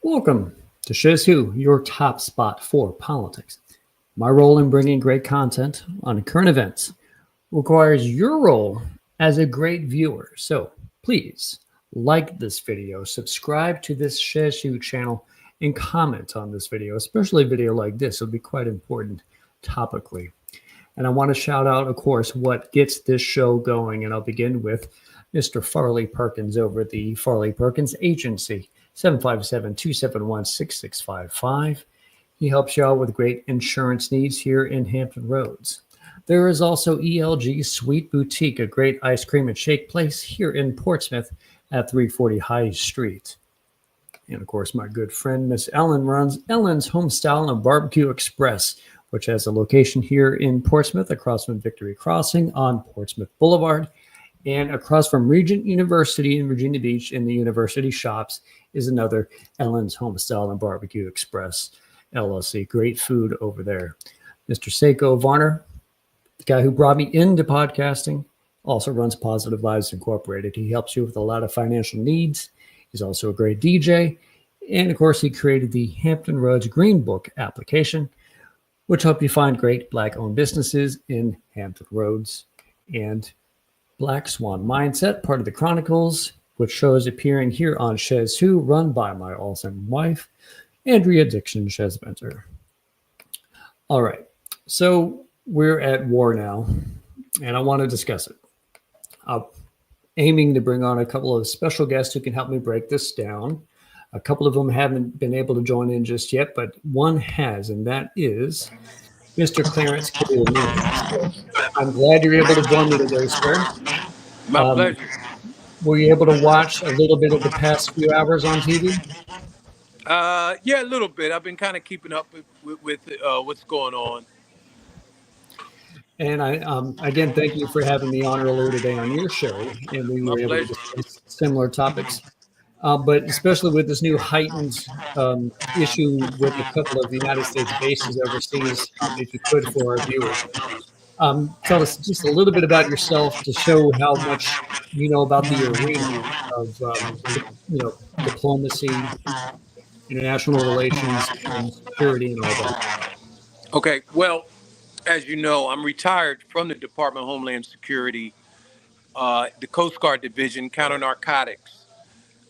Welcome to Shiz Who, your top spot for politics. My role in bringing great content on current events requires your role as a great viewer. So please like this video, subscribe to this Shiz Who channel, and comment on this video, especially a video like this. It'll be quite important topically. And I want to shout out, of course, what gets this show going. And I'll begin with Mr. Farley Perkins over at the Farley Perkins Agency, 757-271-6655. He helps you out with great insurance needs here in Hampton Roads. There is also ELG Sweet Boutique, a great ice cream and shake place here in Portsmouth at 340 High Street. And of course, my good friend, Miss Ellen, runs Ellen's Homestyle and Barbecue Express, which has a location here in Portsmouth across from Victory Crossing on Portsmouth Boulevard. And across from Regent University in Virginia Beach in the University Shops is another Ellen's Homestyle and Barbecue Express, LLC. Great food over there. Mr. Seiko Varner, the guy who brought me into podcasting, also runs Positive Vibes Incorporated. He helps you with a lot of financial needs. He's also a great DJ. And of course, he created the Hampton Roads Green Book application, which help you find great Black-owned businesses in Hampton Roads. And Black Swan Mindset, part of the Chronicles, which shows appearing here on Shiz Who, run by my awesome wife, Andrea Dixon Shezventer. All right, so we're at war now, and I want to discuss it. I'm aiming to bring on a couple of special guests who can help me break this down. A couple of them haven't been able to join in just yet, but one has, and that is Mr. Clarence Carew. I'm glad you're able to join me today, sir. My pleasure. Were you able to watch a little bit of the past few hours on TV? Yeah, a little bit. I've been kind of keeping up with what's going on. And I, again, thank you for having me on earlier today on your show, and we were able to discuss similar topics. But especially with this new heightened issue with a couple of the United States bases overseas, if you could, for our viewers. Tell us just a little bit about yourself to show how much you know about the arena of, diplomacy, international relations, and security, and all that. Okay, well, as you know, I'm retired from the Department of Homeland Security, the Coast Guard Division, counter narcotics.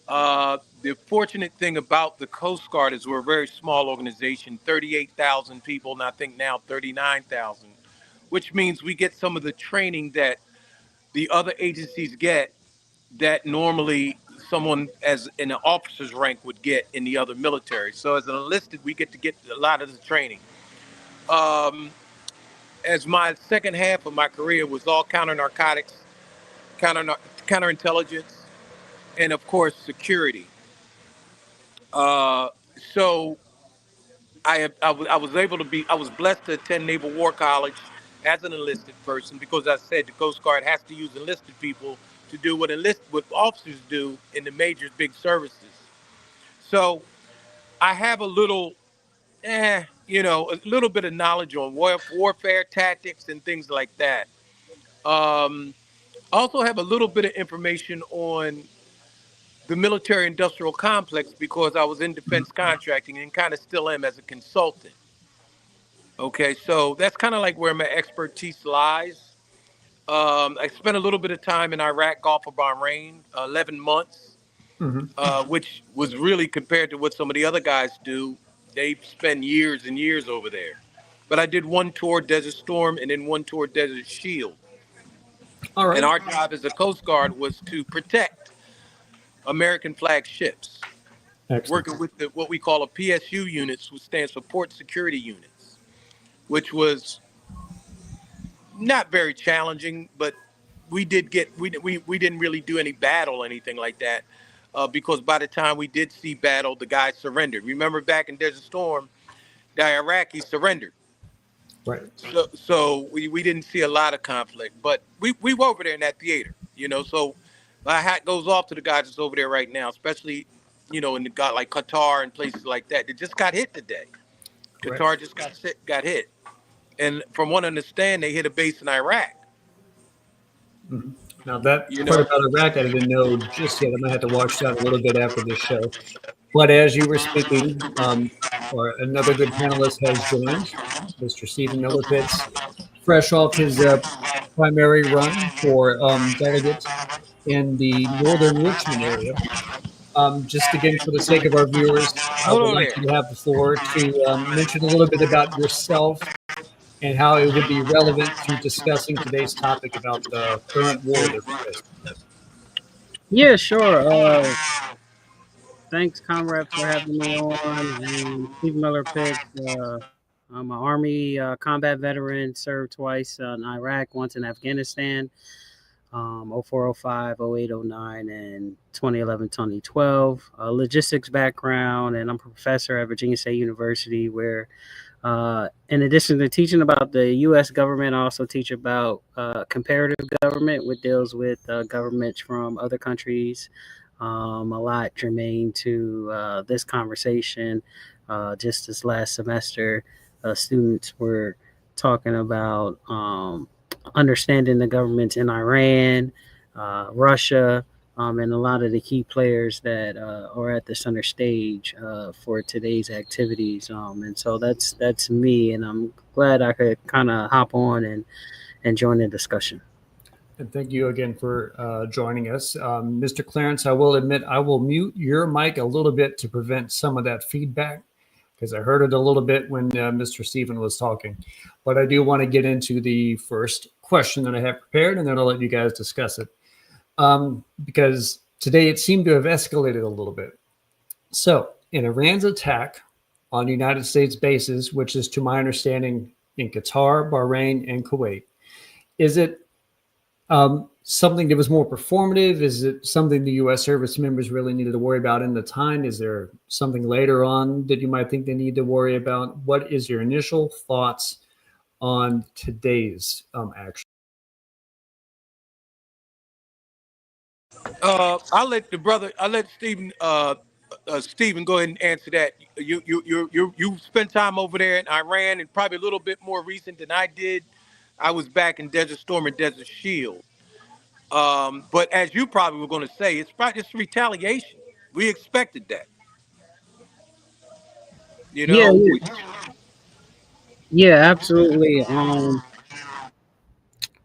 The fortunate thing about the Coast Guard is we're a very small organization, 38,000 people, and I think now 39,000, which means we get some of the training that the other agencies get that normally someone as in an officer's rank would get in the other military. So as an enlisted, we get a lot of the training. As my second half of my career was all counter narcotics, counterintelligence, and of course security. So I was blessed to attend Naval War College as an enlisted person because I said the Coast Guard has to use enlisted people to do what officers do in the major big services. So I have a little bit of knowledge on warfare tactics and things like that. I also have a little bit of information on the military industrial complex because I was in defense contracting and kind of still am as a consultant. Okay, so that's kind of like where my expertise lies. I spent a little bit of time in Iraq, Gulf of Bahrain, 11 months, which was really compared to what some of the other guys do. They spend years and years over there. But I did one tour Desert Storm and then one tour Desert Shield. All right. And our job as a Coast Guard was to protect American flag ships. Excellent. Working with what we call a PSU units, which stands for Port Security Units, which was not very challenging, but we didn't really do any battle or anything like that because by the time we did see battle, the guys surrendered. Remember back in Desert Storm, the Iraqis surrendered. Right. So we didn't see a lot of conflict, but we were over there in that theater, so my hat goes off to the guys that's over there right now, especially, in the like Qatar and places like that. They just got hit today. Correct. Qatar just got hit. And from what I understand, they hit a base in Iraq. Mm-hmm. Now that part about Iraq I didn't know just yet. I might have to watch that a little bit after this show. But as you were speaking, or another good panelist has joined, Mr. Stephen Millerpitz, fresh off his primary run for delegate in the northern Richmond area. Just again, for the sake of our viewers, I Hold would on like there. you to have the floor to mention a little bit about yourself and how it would be relevant to discussing today's topic about the current war that we're facing. Yeah, sure. Thanks, comrade, for having me on. Steve Miller Pitts. I'm an Army combat veteran, served twice in Iraq, once in Afghanistan, 04, 05, 08, 09, and 2011, 2012. Logistics background, and I'm a professor at Virginia State University, where in addition to teaching about the U.S. government, I also teach about comparative government, which deals with governments from other countries. A lot germane to this conversation. Just this last semester, students were talking about understanding the governments in Iran, Russia, and a lot of the key players that are at the center stage for today's activities. And so that's me, and I'm glad I could kind of hop on and join the discussion. And thank you again for joining us. Mr. Clarence, I will admit I will mute your mic a little bit to prevent some of that feedback because I heard it a little bit when Mr. Stephen was talking. But I do want to get into the first question that I have prepared, and then I'll let you guys discuss it. Because today it seemed to have escalated a little bit. So, in Iran's attack on United States bases, which is to my understanding in Qatar, Bahrain, and Kuwait, is it something that was more performative? Is it something the U.S. service members really needed to worry about in the time? Is there something later on that you might think they need to worry about? What is your initial thoughts on today's action? I'll let Stephen go ahead and answer that. You spent time over there in Iran, and probably a little bit more recent than I did. I was back in Desert Storm and Desert Shield. But as you probably were going to say, it's retaliation. We expected that. You Yeah, know, yeah, yeah, absolutely.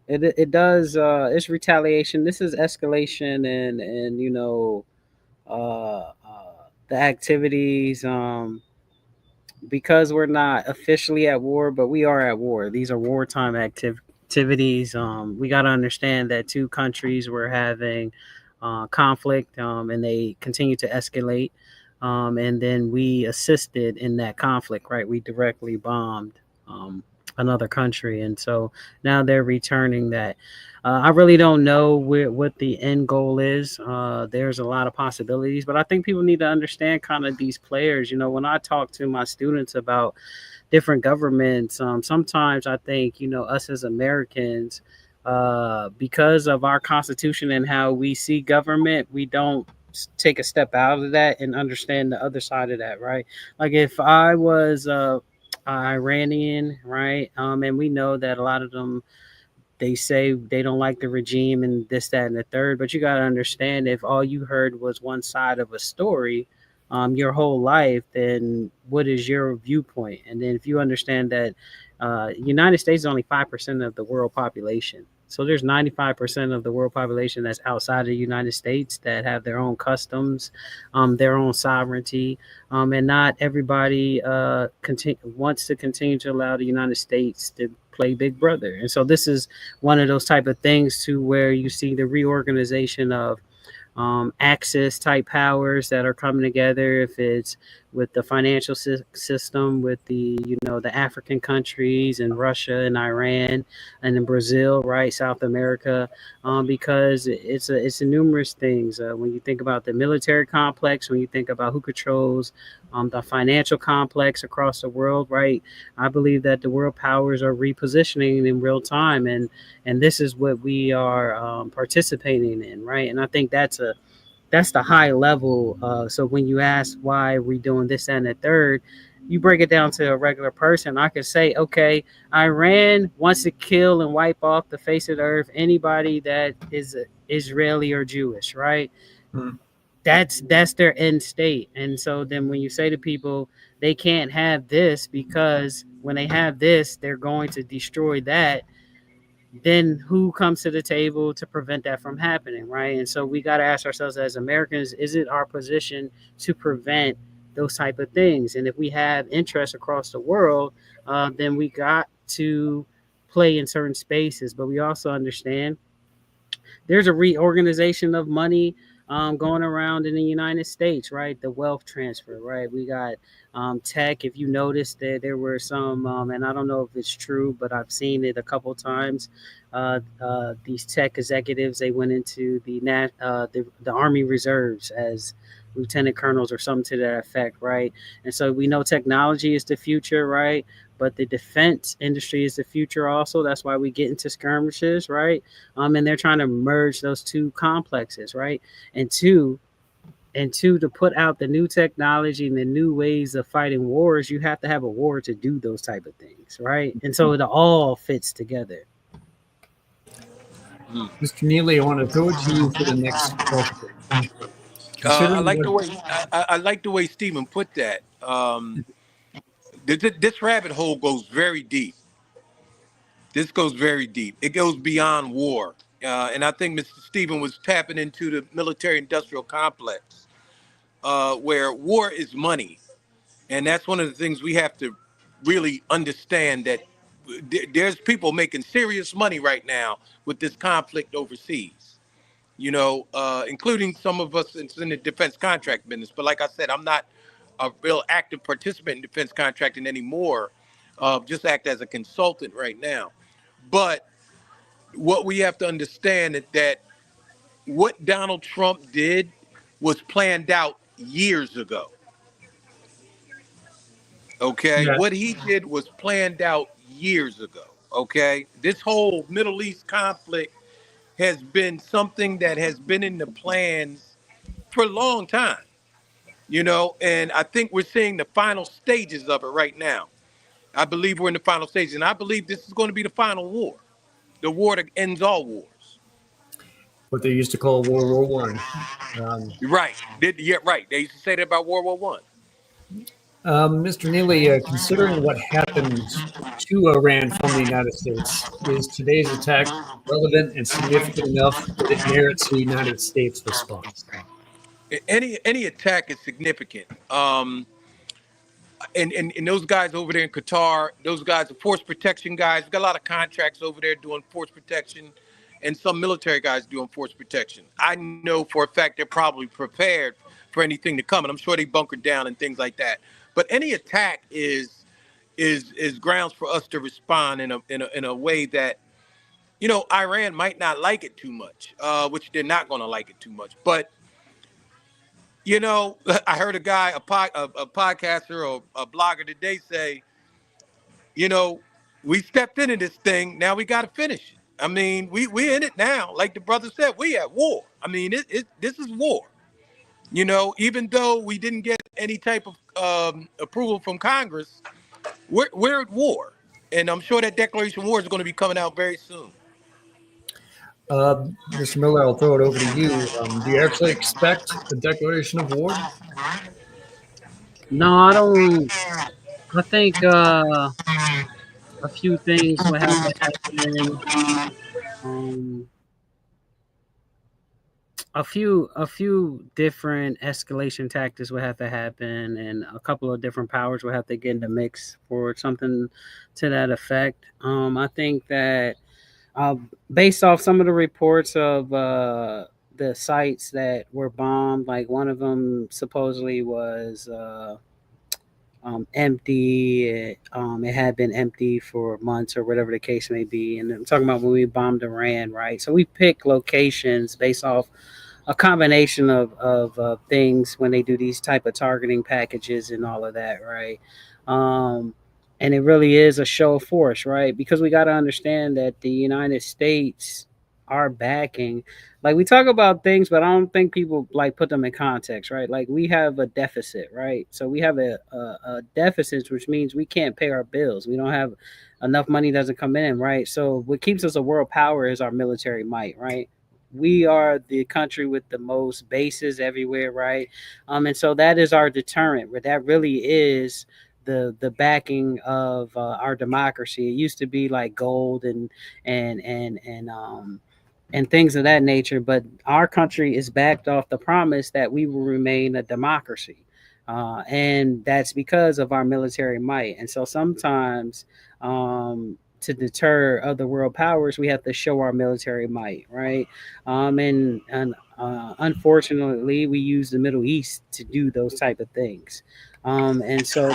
It does. It's retaliation. This is escalation, and the activities. Because we're not officially at war, but we are at war. These are wartime activities. We got to understand that two countries were having conflict, and they continue to escalate. And then we assisted in that conflict, right? We directly bombed um, another country, and so now they're returning that. I really don't know what the end goal is. There's a lot of possibilities, but I think people need to understand kind of these players. When I talk to my students about different governments, sometimes I think, us as Americans, because of our constitution and how we see government, we don't take a step out of that and understand the other side of that, right? Like if I was Iranian, right? And we know that a lot of them, they say they don't like the regime and this, that, and the third. But you got to understand, if all you heard was one side of a story your whole life, then what is your viewpoint? And then if you understand that United States is only 5% of the world population. So there's 95% of the world population that's outside of the United States that have their own customs, their own sovereignty, and not everybody wants to continue to allow the United States to play Big Brother. And so this is one of those type of things to where you see the reorganization of access type powers that are coming together. If it's with the financial system, with the African countries and Russia and Iran and in Brazil, right, South America, because it's a numerous things. When you think about the military complex, when you think about who controls the financial complex across the world, right, I believe that the world powers are repositioning in real time, and this is what we are participating in, right? And I think that's the high level. So when you ask why are we doing this and the third, you break it down to a regular person. I could say, okay, Iran wants to kill and wipe off the face of the earth anybody that is Israeli or Jewish, right? Mm. that's their end state. And so then when you say to people they can't have this because when they have this they're going to destroy that, then who comes to the table to prevent that from happening, right? And so we got to ask ourselves as Americans, is it our position to prevent those type of things? And if we have interests across the world, then we got to play in certain spaces. But we also understand there's a reorganization of money going around in the United States, right? The wealth transfer, right? We got tech. If you noticed that there were some, and I don't know if it's true, but I've seen it a couple times. These tech executives, they went into the Army Reserves as lieutenant colonels or something to that effect, right? And so we know technology is the future, right? But the defense industry is the future also. That's why we get into skirmishes, right? And they're trying to merge those two complexes, right? And two, to put out the new technology and the new ways of fighting wars, you have to have a war to do those type of things, right? And so it all fits together. Mr. Neely, I want to throw it to you for the next question. I Considering like what the way I like the way Stephen put that. This rabbit hole goes very deep. This goes very deep. It goes beyond war, and I think Mr. Stephen was tapping into the military-industrial complex, where war is money, and that's one of the things we have to really understand that there's people making serious money right now with this conflict overseas. Including some of us in the defense contract business. But like I said, I'm not a real active participant in defense contracting anymore. Just act as a consultant right now. But what we have to understand is that what Donald Trump did was planned out years ago. Okay, yeah, what he did was planned out years ago. Okay, this whole Middle East conflict has been something that has been in the plans for a long time, and I think we're seeing the final stages of it right now. I believe we're in the final stages, and I believe this is going to be the final war, the war that ends all wars. what they used to call World War One. Um, Right. Yeah, right. They used to say that about World War One. Mr. Neely, considering what happened to Iran from the United States, is today's attack relevant and significant enough that it merits the United States response? Any attack is significant. And those guys over there in Qatar, those guys are force protection guys. We got a lot of contracts over there doing force protection, and some military guys doing force protection. I know for a fact they're probably prepared for anything to come, and I'm sure they bunkered down and things like that. But any attack is grounds for us to respond in a way that Iran might not like it too much, which they're not going to like it too much. But I heard a guy, a podcaster or a blogger today say, you know, we stepped into this thing. Now we got to finish it. I mean, we're in it now. Like the brother said, we at war. I mean, this is war. Even though we didn't get any type of approval from Congress, we're at war. And I'm sure that declaration of war is going to be coming out very soon. Mr. Miller, I'll throw it over to you. Do you actually expect a declaration of war? No, I don't. I think a few things will have to happen. Um, a few different escalation tactics will have to happen, and a couple of different powers will have to get in the mix for something to that effect. I think that uh, based off some of the reports of the sites that were bombed, like one of them supposedly was empty. It had been empty for months or whatever the case may be. And I'm talking about when we bombed Iran, right? So we pick locations based off a combination of things when they do these type of targeting packages and all of that, right? Um, and it really is a show of force, right? Because we got to understand that the United States are backing. Like we talk about things, but I don't think people like put them in context, right? Like we have a deficit, right? So we have a deficit, which means we can't pay our bills. We don't have enough money doesn't come in, right? So what keeps us a world power is our military might, right? we are the country with the most bases everywhere, right? And so that is our deterrent. Where that really is the backing of our democracy. It used to be like gold and and and um and things of that nature. But our country is backed off the promise that we will remain a democracy. And that's because of our military might. And so sometimes, to deter other world powers, we have to show our military might, right? And unfortunately, we use the Middle East to do those type of things. And so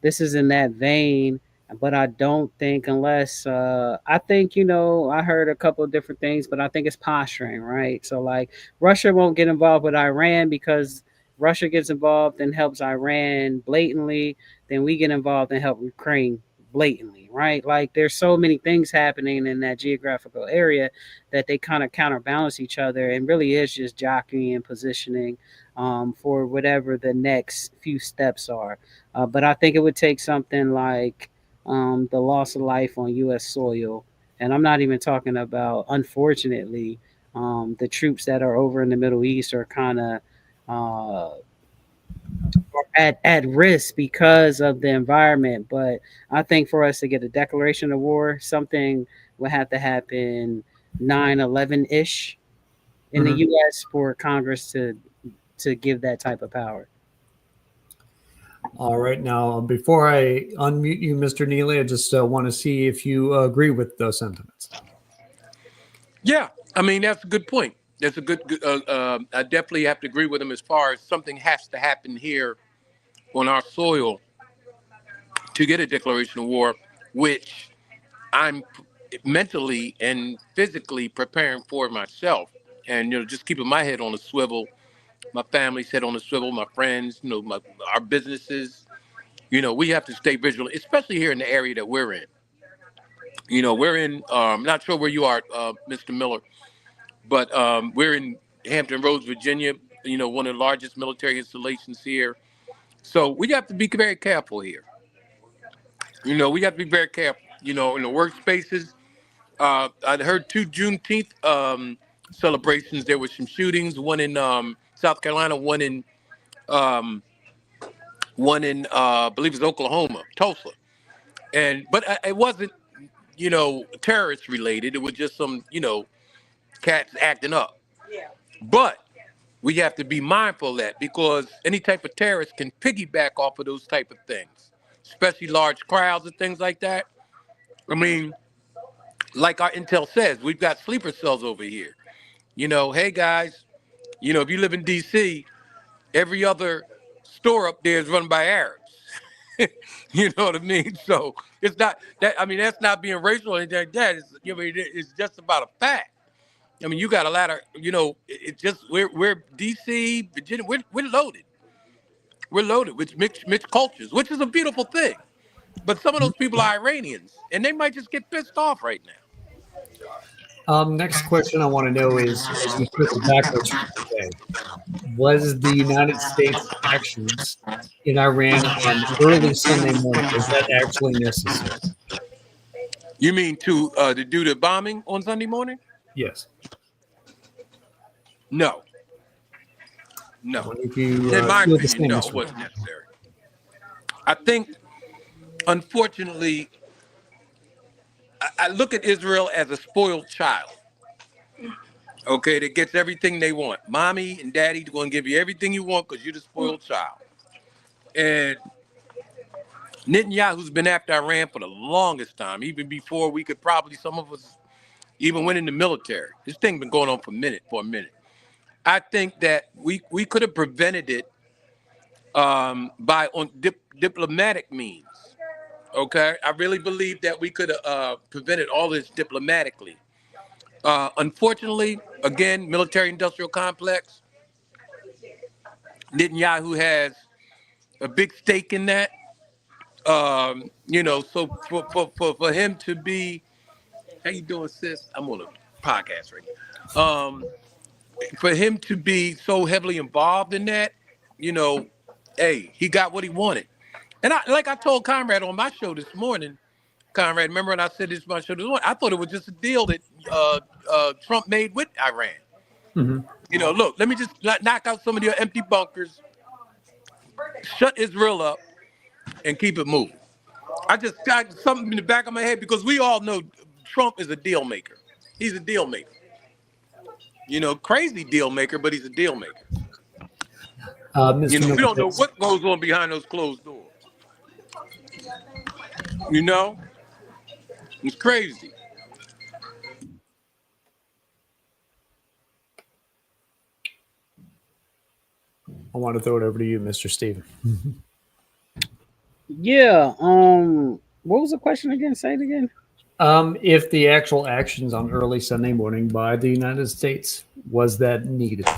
this is in that vein, but I don't think unless I think, I heard a couple of different things, but I think it's posturing, right? So like Russia won't get involved with Iran because Russia gets involved and helps Iran blatantly, then we get involved and help Ukraine blatantly, right? Like there's so many things happening in that geographical area that they kind of counterbalance each other, and really is just jockeying and positioning for whatever the next few steps are. But I think it would take something like the loss of life on U.S. soil. And I'm not even talking about, unfortunately, the troops that are over in the Middle East are kind of uh, at risk because of the environment. But I think for us to get a declaration of war, something would have to happen 9/11 ish in the Mhm. U.S. for Congress to give that type of power. All right. Now, before I unmute you, Mr. Neely, I just want to see if you agree with those sentiments. Yeah, I mean that's a good point. That's a I definitely have to agree with him as far as something has to happen here on our soil to get a declaration of war, which I'm mentally and physically preparing for myself, and just keeping my head on a swivel, my family's head on a swivel, my friends, our businesses. We have to stay vigilant, especially here in the area that we're in. We're in. Not sure where you are, Mr. Miller, but we're in Hampton Roads, Virginia. One of the largest military installations here. So we have to be very careful here. We have to be very careful. In the workspaces. I heard two Juneteenth celebrations. There were some shootings. One in South Carolina. Um, one in I believe it's Oklahoma, Tulsa. But it wasn't terrorist related. It was just some cats acting up. But we have to be mindful of that because any type of terrorist can piggyback off of those type of things, especially large crowds and things like that. I mean, like our intel says, we've got sleeper cells over here. Hey guys, if you live in D.C., every other store up there is run by Arabs. You know what I mean? So it's not that. I mean, that's not being racial or anything like that. It's just about a fact. I mean, you got a lot of, it's just we're D.C., Virginia, we're loaded. We're loaded with mixed cultures, which is a beautiful thing. But some of those people are Iranians, and they might just get pissed off right now. Next question I want to know is, as we circle backwards from today, was the United States actions in Iran on early Sunday morning, was that actually necessary? You mean to do the bombing on Sunday morning? Yes. No, I no. wonder if you In my feel the opinion, same, no, it Mr. wasn't necessary. I think, unfortunately, I look at Israel as a spoiled child. Okay, that gets everything they want. Mommy and daddy going to give you everything you want because you're the spoiled child. And Netanyahu's been after Iran for the longest time, even before we could probably, some of us even went in the military. This thing been going on for a minute. I think that we could have prevented it by on diplomatic means. Okay, I really believe that we could have prevented all this diplomatically. Unfortunately, again, military-industrial complex. Netanyahu has a big stake in that. So for him to be, how you doing, sis? I'm on a podcast right now. For him to be so heavily involved in that, you know, hey, he got what he wanted. And like I told Conrad on my show this morning, Conrad, remember when I said this my show? I thought it was just a deal that Trump made with Iran. Hmm. Look, let me just knock out some of your empty bunkers, shut Israel up, and keep it moving. I just got something in the back of my head because we all know Trump is a deal maker. He's a deal maker. Crazy deal maker, but he's a deal maker. Mr. We Miller, don't know what goes on behind those closed doors. You know, it's crazy. I want to throw it over to you, Mr. Steven. Yeah. What was the question again? Say it again. If the actual actions on early Sunday morning by the United States was that needed?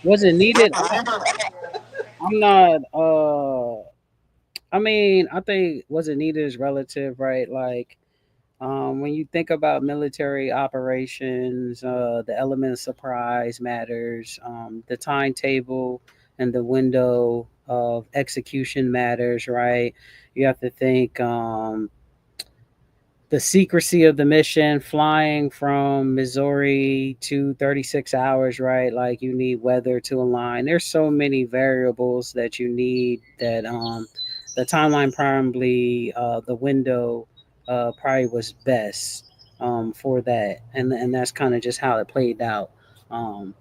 Was it needed? I'm not. I mean, I think was it needed is relative, right? Like, when you think about military operations, the element of surprise matters. The timetable and the window of execution matters, right? You have to think. The secrecy of the mission, flying from Missouri to 36 hours, right? Like you need weather to align. There's so many variables that you need that the timeline probably the window probably was best for that, and that's kind of just how it played out. Um,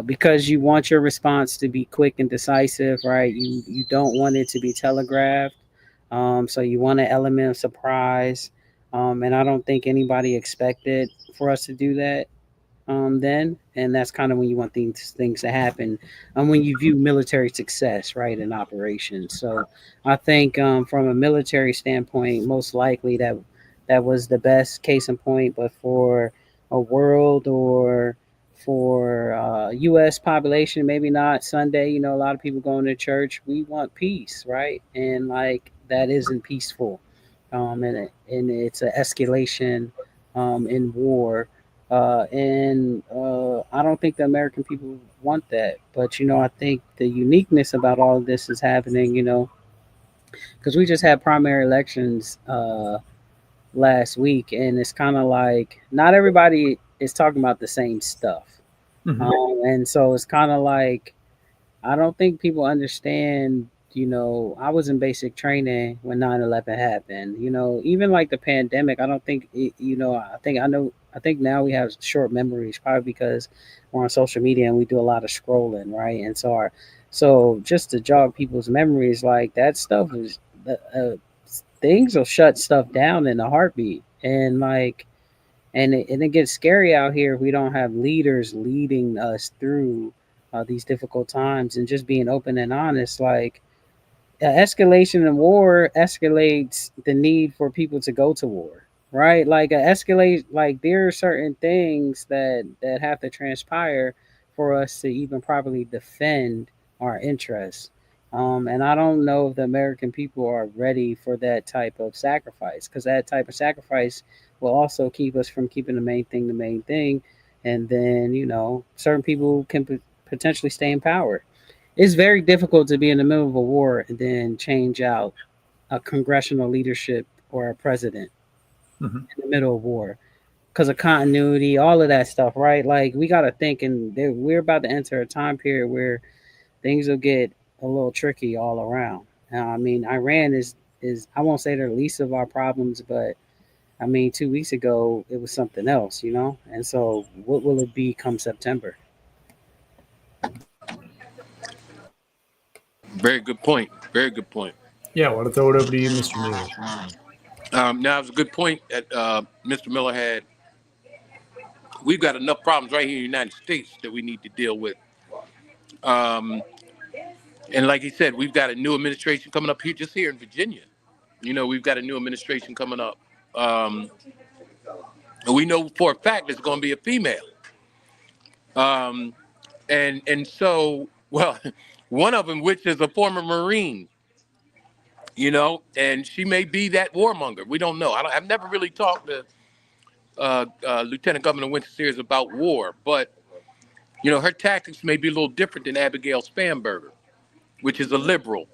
because you want your response to be quick and decisive, right? You don't want it to be telegraphed, so you want an element of surprise, and I don't think anybody expected for us to do that then, and that's kind of when you want things to happen, and when you view military success, right, in operations. So I think from a military standpoint, most likely that was the best case in point, but for a world or for U.S. population, maybe not Sunday. A lot of people going to church. We want peace, right? And like that isn't peaceful, and it's an escalation in war, and I don't think the American people want that. But I think the uniqueness about all of this is happening. Because we just had primary elections last week, and it's kind of like not everybody is talking about the same stuff, Hmm. and so it's kind of like I don't think people understand. I was in basic training when 9/11 happened. Even like the pandemic, I don't think, I think now we have short memories, probably because we're on social media and we do a lot of scrolling, right? And so just to jog people's memories, like that stuff is, things will shut stuff down in a heartbeat. And like, and it gets scary out here if we don't have leaders leading us through these difficult times and just being open and honest. Like escalation in war escalates the need for people to go to war, right? Like escalate, like there are certain things that have to transpire for us to even properly defend our interests. And I don't know if the American people are ready for that type of sacrifice, because that type of sacrifice will also keep us from keeping the main thing, and then certain people can potentially stay in power. It's very difficult to be in the middle of a war and then change out a congressional leadership or a president Hmm. in the middle of war because of continuity, all of that stuff, right? Like we got to think, and we're about to enter a time period where things will get a little tricky all around. I mean, Iran is I won't say they're the least of our problems, but I mean, 2 weeks ago it was something else. And so, what will it be come September? Very good point. Very good point. Yeah, I want to throw it over to you, Mr. Neely. Now, it's a good point that Mr. Miller had. We've got enough problems right here in the United States that we need to deal with. Um, and like he said, we've got a new administration coming up here, just here in Virginia. We've got a new administration coming up. Um, and we know for a fact it's going to be a female. Um, and so, well, one of them, which is a former Marine, and she may be that warmonger. We don't know. I've never really talked to Lieutenant Governor Winston Sears about war, but her tactics may be a little different than Abigail Spanberger, which is a liberal,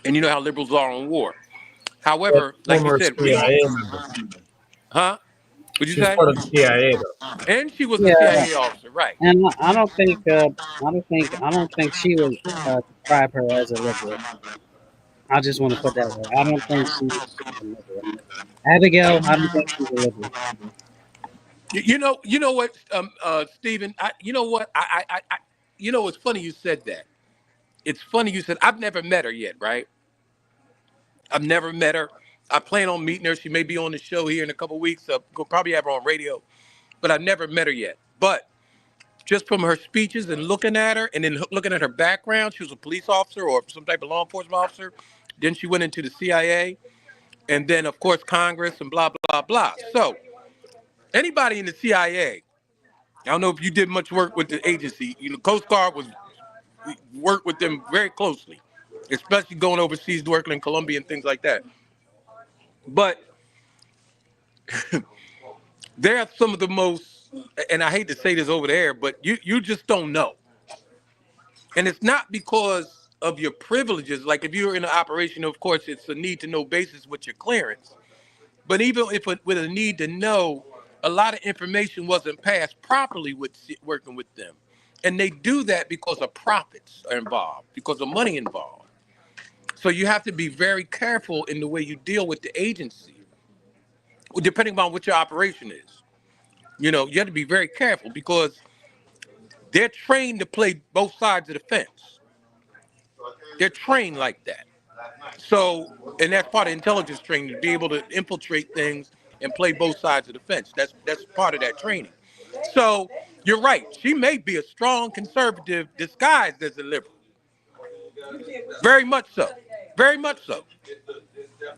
and you know how liberals are on war. But However, like you former said, CIA member. huh? What'd you She was say? part of the CIA, though. And she was a Yeah, CIA officer, right? and I don't think she would describe her as a liberal. I just want to put that way. I don't think she's a liberal. Abigail, I don't think she's a liberal. You know what, Stephen? You know what? You know, it's funny you said that. It's funny you said I've never met her yet, right? I've never met her. I plan on meeting her. She may be on the show here in a couple weeks. We'll probably have her on radio, but I've never met her yet. But just from her speeches and looking at her, and then looking at her background, she was a police officer or some type of law enforcement officer. Then she went into the CIA, and then of course Congress and blah blah blah. So anybody in the CIA, I don't know if you did much work with the agency. You know, Coast Guard was worked with them very closely, especially going overseas, working in Colombia and things like that. But they're some of the most, and I hate to say this over there, but you just don't know. And it's not because of your privileges. Like if you're in an operation, of course, it's a need to know basis with your clearance. But even if with a need to know, a lot of information wasn't passed properly with working with them. And they do that because of profits are involved, because of money involved. So you have to be very careful in the way you deal with the agency, depending on what your operation is. You know, you have to be very careful because they're trained to play both sides of the fence. They're trained like that. So, and that's part of intelligence training to be able to infiltrate things and play both sides of the fence. That's part of that training. So, you're right. She may be a strong conservative disguised as a liberal. Very much so. Very much so.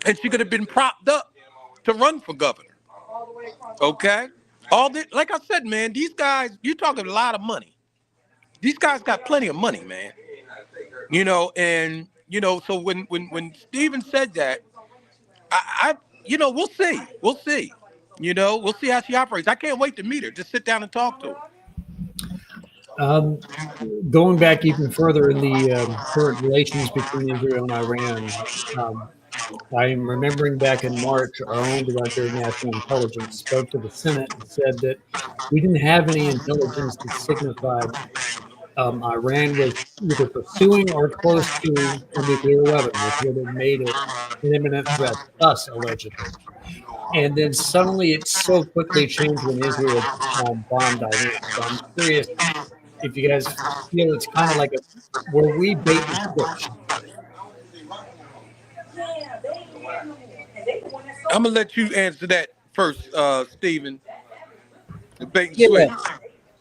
And she could have been propped up to run for governor. Okay? All this, like I said, man, these guys, you're talking a lot of money. These guys got plenty of money, man. You know, and so when Steven said that, I we'll see. We'll see. We'll see how she operates. I can't wait to meet her. Just sit down and talk to her. Um, Going back even further in the current relations between Israel and Iran, um, I'm remembering back in March, our own director of national intelligence spoke to the Senate and said that we didn't have any intelligence that signified Iran was either pursuing or close to a nuclear weapon, which would have made it an imminent threat to us, allegedly. And then suddenly it so quickly changed when Israel bombed Iran. So I'm curious if you guys feel it's kind of like a were we bait and switch? I'm gonna let you answer that first, Stephen. The bait and Yeah, switch.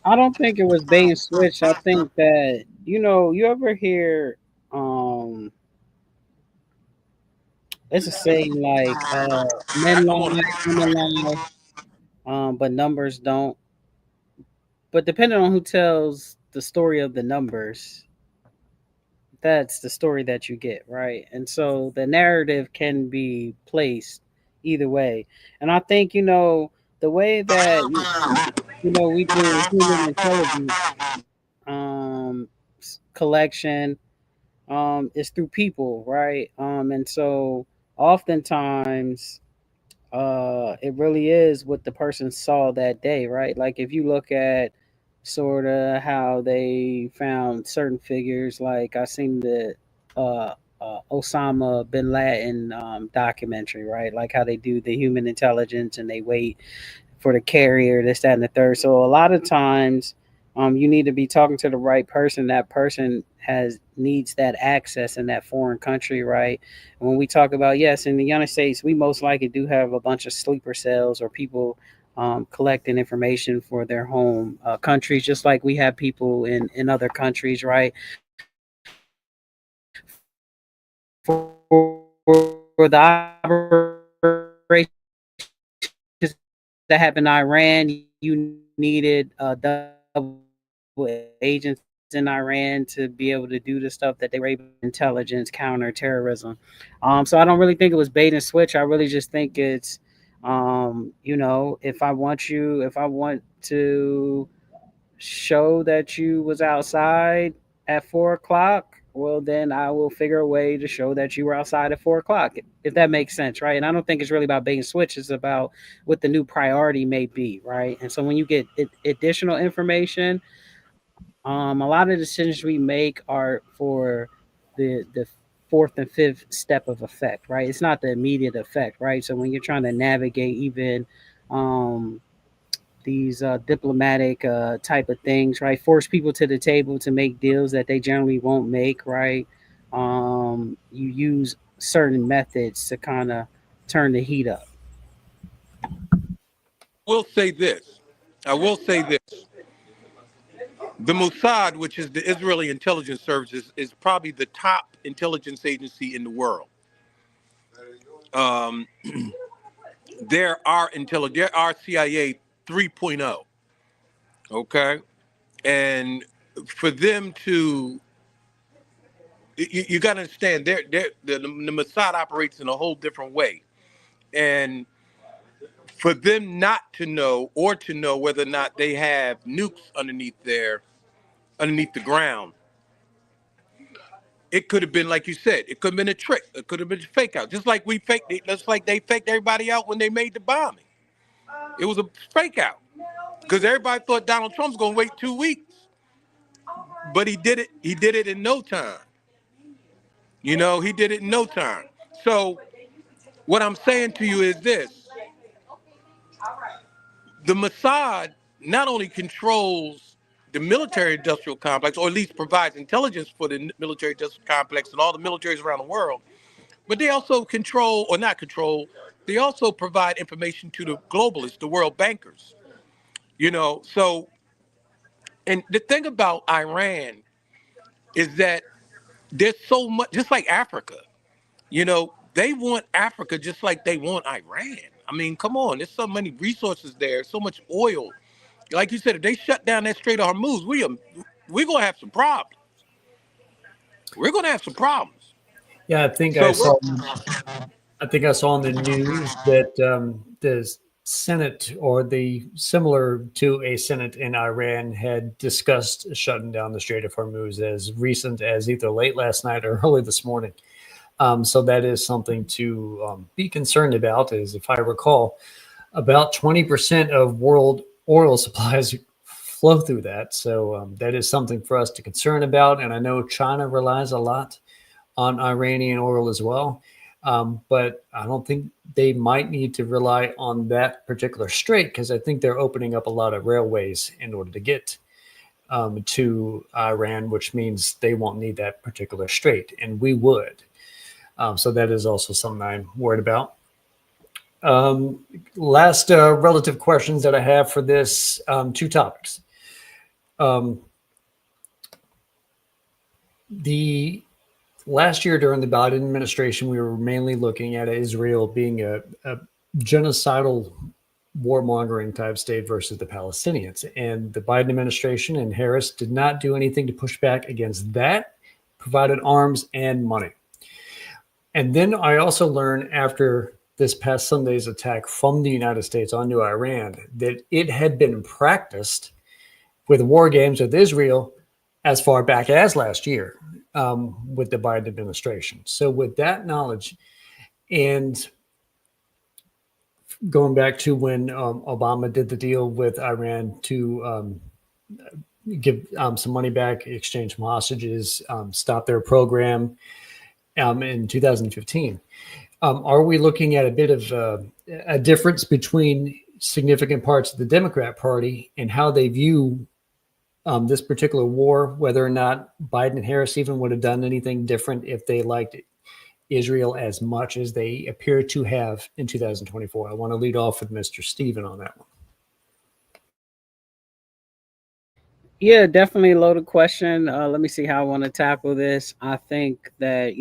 I don't think it was bait and switch. I think that you ever hear um it's a saying like men I want lie, women lie, but numbers don't. But depending on who tells the story of the numbers, that's the story that you get, right? And so the narrative can be placed either way. And I think, the way that we do human intelligence collection is through people, right? And so oftentimes it really is what the person saw that day, right? Like if you look at sort of how they found certain figures, like I seen the Osama bin Laden documentary, right? Like how they do the human intelligence and they wait for the carrier, this, that, and the third. So a lot of times, you need to be talking to the right person. That person has needs that access in that foreign country, right? And when we talk about yes, in the United States, we most likely do have a bunch of sleeper cells or people collecting information for their home countries, just like we have people in other countries, right? For the operations that happened in Iran, you needed double agents in Iran to be able to do the stuff that they were able to intelligence, counterterrorism. So I don't really think it was bait and switch. I really just think it's, if I want to show that you was outside at 4 o'clock, well, then I will figure a way to show that you were outside at 4 o'clock, if that makes sense, right? And I don't think it's really about bait and switch. It's about what the new priority may be, right? And so when you get additional information, a lot of the decisions we make are for the fourth and fifth step of effect, right? It's not the immediate effect, right? So when you're trying to navigate even um, these diplomatic type of things, right? Force people to the table to make deals that they generally won't make, right? You use certain methods to kind of turn the heat up. Will say this. I will say this. The Mossad, which is the Israeli intelligence services, is probably the top intelligence agency in the world. Um, there are CIA 3.0. Okay, and for them to, you got to understand, the Mossad operates in a whole different way, and for them not to know or to know whether or not they have nukes underneath the ground, it could have been like you said. It could have been a trick. It could have been a fake out. Just like they faked everybody out when they made the bombing. It was a fake out because everybody thought Donald Trump was going to wait 2 weeks, but he did it. He did it in no time. He did it in no time. So what I'm saying to you is this: the Mossad not only controls the military-industrial complex, or at least provides intelligence for the military-industrial complex and all the militaries around the world, but they also control, or not control, they also provide information to the globalists, the world bankers. So, and the thing about Iran is that there's so much, just like Africa, they want Africa just like they want Iran. I mean, come on, there's so many resources there, so much oil. Like you said, if they shut down that Strait of Hormuz, we're gonna have some problems. We're gonna have some problems. Yeah, I think I So we're saw. I think I saw in the news that the Senate, or the similar to a Senate in Iran, had discussed shutting down the Strait of Hormuz as recent as either late last night or early this morning. So that is something to be concerned about. As if I recall, about 20% of world oil supplies flow through that. So that is something for us to concern about. And I know China relies a lot on Iranian oil as well. But I don't think they might need to rely on that particular strait, because I think they're opening up a lot of railways in order to get to Iran, which means they won't need that particular strait, and we would. So that is also something I'm worried about. Last relative questions that I have for this two topics. The last year during the Biden administration, we were mainly looking at Israel being a genocidal warmongering type state versus the Palestinians. And the Biden administration and Harris did not do anything to push back against that, provided arms and money. And then I also learned after this past Sunday's attack from the United States onto Iran that it had been practiced with war games with Israel as far back as last year with the Biden administration. So with that knowledge, and going back to when Obama did the deal with Iran to give some money back, exchange some hostages, stop their program in 2015, are we looking at a bit of a difference between significant parts of the Democrat Party and how they view this particular war, whether or not Biden and Harris even would have done anything different if they liked Israel as much as they appear to have in 2024? I want to lead off with Mr. Steven on that one. Yeah, definitely a loaded question. Let me see how I want to tackle this. I think that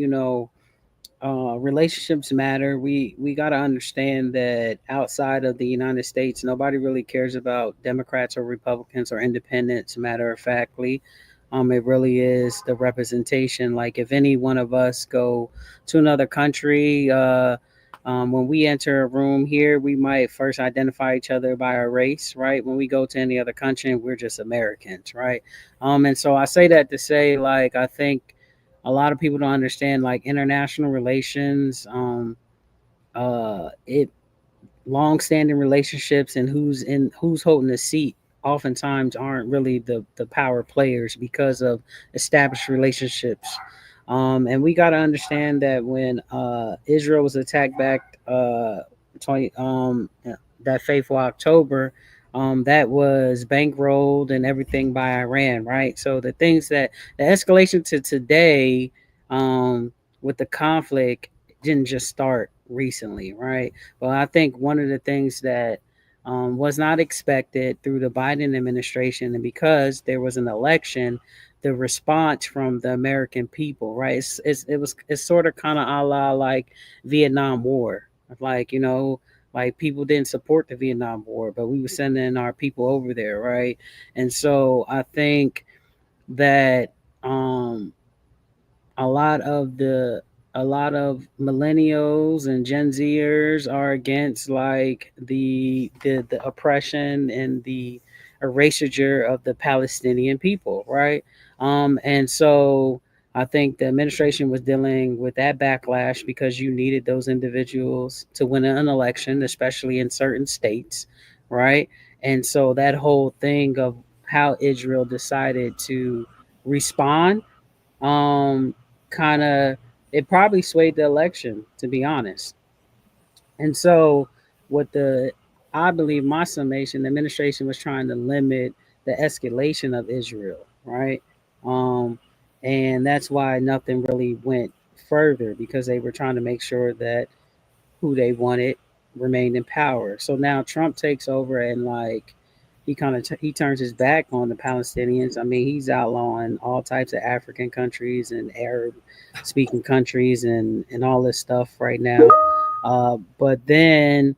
relationships matter. We got to understand that outside of the United States, nobody really cares about Democrats or Republicans or independents. Matter of factly, it really is the representation. Like if any one of us go to another country, when we enter a room here, we might first identify each other by our race, right? When we go to any other country, we're just Americans, right? And so I say that to say, like, I think a lot of people don't understand like international relations. It long-standing relationships and who's holding the seat oftentimes aren't really the power players because of established relationships. And we got to understand that when Israel was attacked back 20 that fateful October, that was bankrolled and everything by Iran, right? So the things that the escalation to today, with the conflict, didn't just start recently, right? But I think one of the things that was not expected through the Biden administration, and because there was an election, the response from the American people, right? It's sort of kind of a la like Vietnam War, like like people didn't support the Vietnam War, but we were sending our people over there, right? And so I think that a lot of the a lot of millennials and Gen Zers are against like the oppression and the erasure of the Palestinian people, right? And so I think the administration was dealing with that backlash because you needed those individuals to win an election, especially in certain states, right? And so that whole thing of how Israel decided to respond, um, kind of, it probably swayed the election, to be honest. And so, what the I believe my summation, the administration was trying to limit the escalation of Israel, right? Um, and that's why nothing really went further because they were trying to make sure that who they wanted remained in power. So now Trump takes over and like he turns his back on the Palestinians. I mean, he's outlawing all types of African countries and Arab speaking countries and all this stuff right now. But then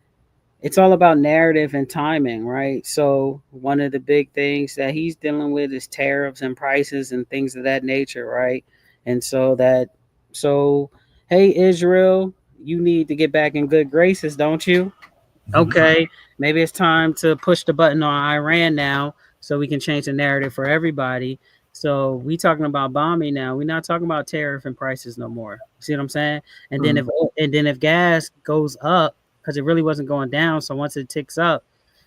it's all about narrative and timing, right? So one of the big things that he's dealing with is tariffs and prices and things of that nature, right? And so hey Israel, you need to get back in good graces, don't you? Okay, maybe it's time to push the button on Iran now so we can change the narrative for everybody. So we talking about bombing now. We're not talking about tariff and prices no more. See what I'm saying? And then Mhm. if gas goes up because it really wasn't going down, so once it ticks up,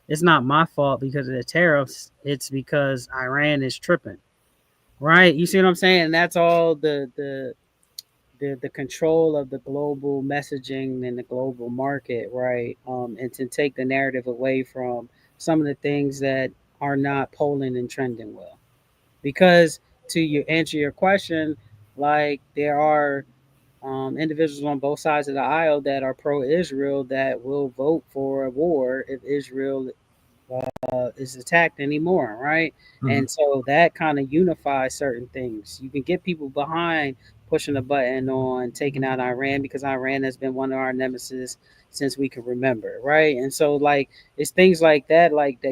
it's not my fault because of the tariffs. It's because Iran is tripping, right? You see what I'm saying? And that's all the control of the global messaging and the global market, right? And to take the narrative away from some of the things that are not polling and trending well. Because to answer your question, like there are individuals on both sides of the aisle that are pro-Israel that will vote for a war if Israel is attacked anymore, right? Mhm. And so that kind of unifies certain things. You can get people behind pushing the button on taking out Iran because Iran has been one of our nemesis since we can remember, right? And so like it's things like that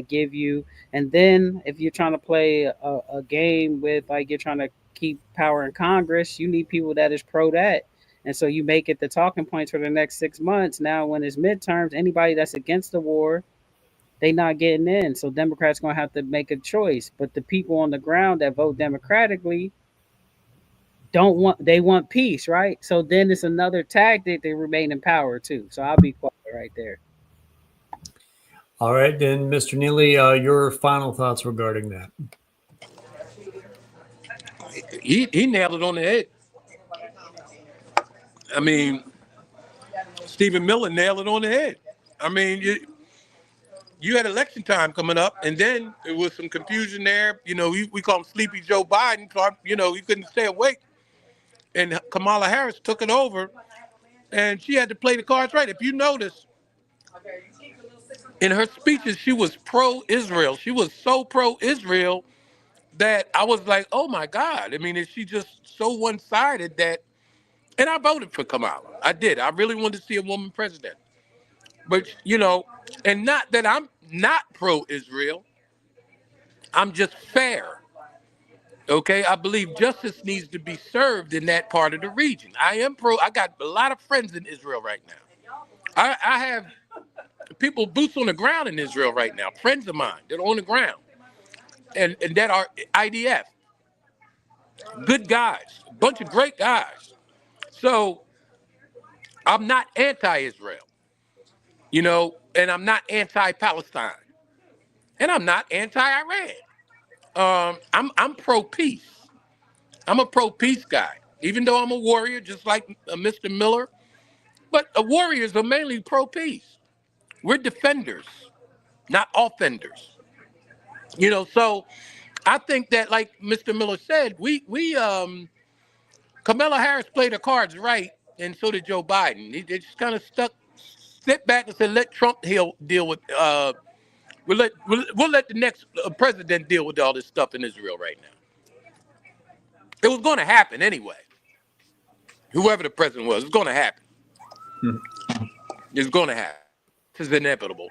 give you. And then if you're trying to play a game with like you're trying to keep power in Congress, you need people that is pro that. And so you make it the talking points for the next 6 months. Now, when it's midterms, anybody that's against the war, they not getting in. So Democrats gonna have to make a choice. But the people on the ground that vote democratically don't want they want peace, right? So then it's another tactic to remain in power too. So I'll be quiet right there. All right, then, Mr. Neely, your final thoughts regarding that. He nailed it on the head. I mean, Stephen Miller nailed it on the head. I mean, you had election time coming up, and then there was some confusion there. You know, we call him Sleepy Joe Biden. So you know, he couldn't stay awake, and Kamala Harris took it over, and she had to play the cards right. If you notice, in her speeches, she was pro-Israel. She was so pro-Israel that I was like, oh my God. I mean, is she just so one-sided that? And I voted for Kamala. I did. I really wanted to see a woman president. But you know, and not that I'm not pro-Israel. I'm just fair. Okay, I believe justice needs to be served in that part of the region. I am pro. I got a lot of friends in Israel right now. I have people boots on the ground in Israel right now. Friends of mine that are on the ground and that are IDF. Good guys, bunch of great guys. So I'm not anti-Israel, and I'm not anti-Palestine, and I'm not anti-Iran. I'm pro-peace. I'm a pro-peace guy, even though I'm a warrior, just like Mr. Miller. But warriors are mainly pro-peace. We're defenders, not offenders. So I think that, like Mr. Miller said, we Kamala Harris played her cards right, and so did Joe Biden. They just kind of sit back and said, let Trump deal with. We'll let the next president deal with all this stuff in Israel right now. It was going to happen anyway. Whoever the president was, it's going to happen. Hmm. It's going to happen. This is inevitable.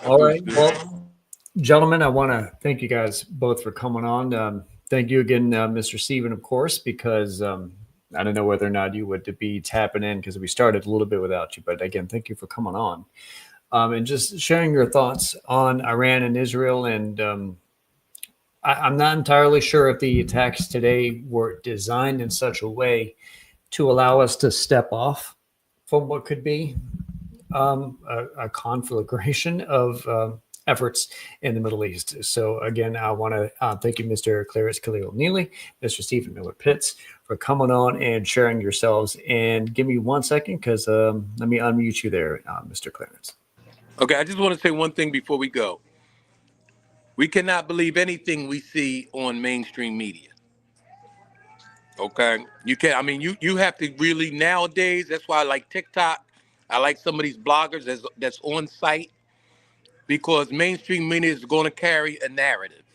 All right. Well, gentlemen, I want to thank you guys both for coming on. Thank you again, Mr. Steven, of course, because I don't know whether or not you would be tapping in because we started a little bit without you. But again, thank you for coming on and just sharing your thoughts on Iran and Israel. And I'm not entirely sure if the attacks today were designed in such a way to allow us to step off from what could be a conflagration of efforts in the Middle East. So again, I want to thank you, Mr. Clarence Khalil Neely, Mr. Stephen Miller Pitts, for coming on and sharing yourselves. And give me 1 second, because let me unmute you there, Mr. Clarence. Okay, I just want to say one thing before we go. We cannot believe anything we see on mainstream media. Okay, you can't. I mean, you have to really nowadays. That's why I like TikTok. I like some of these bloggers that's on site, because mainstream media is going to carry a narrative,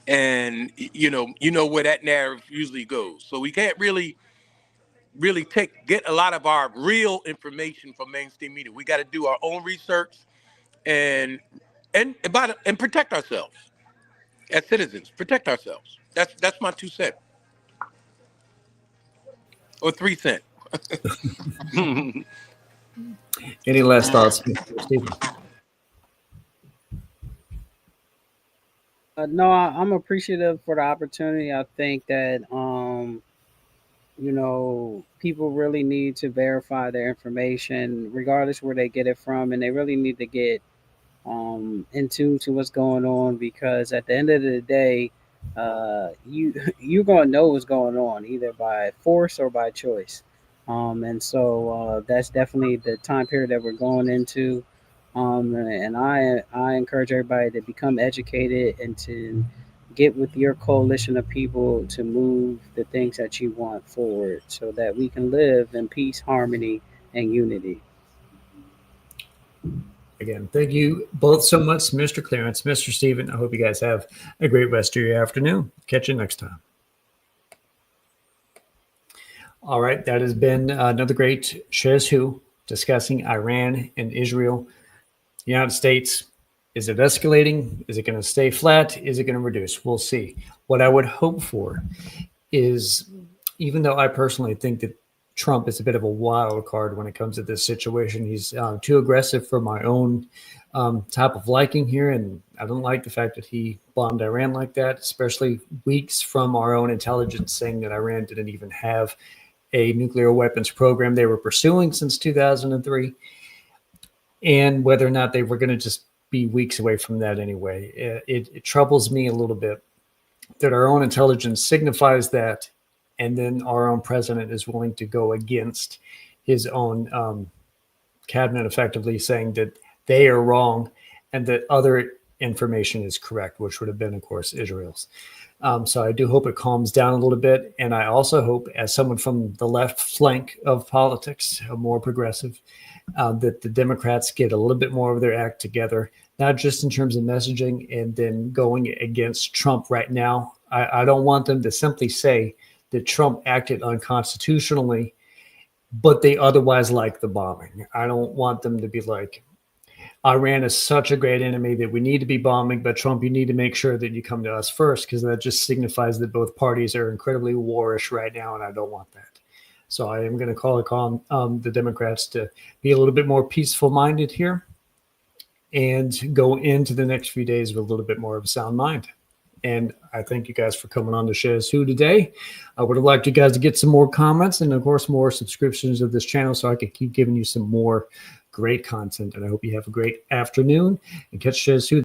and you know where that narrative usually goes. So we can't really get a lot of our real information from mainstream media. We got to do our own research and and protect ourselves as citizens. Protect ourselves. That's my 2 cents or 3 cents. Any last thoughts, Mr. Stephen? No, I'm appreciative for the opportunity. I think that people really need to verify their information, regardless where they get it from, and they really need to get in tune to what's going on, because at the end of the day, you're gonna know what's going on either by force or by choice. And so that's definitely the time period that we're going into. And I encourage everybody to become educated and to get with your coalition of people to move the things that you want forward, so that we can live in peace, harmony, and unity. Again, thank you both so much, Mr. Clarence, Mr. Stephen. I hope you guys have a great rest of your afternoon. Catch you next time. All right, that has been another great Shez Who discussing Iran and Israel. The United States, is it escalating? Is it going to stay flat? Is it going to reduce? We'll see. What I would hope for is, even though I personally think that Trump is a bit of a wild card when it comes to this situation, he's too aggressive for my own type of liking here. And I don't like the fact that he bombed Iran like that, especially weeks from our own intelligence saying that Iran didn't even have a nuclear weapons program they were pursuing since 2003, and whether or not they were going to just be weeks away from that anyway. It troubles me a little bit that our own intelligence signifies that, and then our own president is willing to go against his own cabinet, effectively saying that they are wrong and that other information is correct, which would have been, of course, Israel's. So I do hope it calms down a little bit. And I also hope, as someone from the left flank of politics, a more progressive, that the Democrats get a little bit more of their act together, not just in terms of messaging and then going against Trump right now. I don't want them to simply say that Trump acted unconstitutionally, but they otherwise like the bombing. I don't want them to be like, Iran is such a great enemy that we need to be bombing, but Trump, you need to make sure that you come to us first, because that just signifies that both parties are incredibly warish right now, and I don't want that. So I am going to call upon the Democrats to be a little bit more peaceful-minded here and go into the next few days with a little bit more of a sound mind. And I thank you guys for coming on the Shares Who today. I would have liked you guys to get some more comments and, of course, more subscriptions of this channel so I could keep giving you some more great content. And I hope you have a great afternoon and catch Shares Who.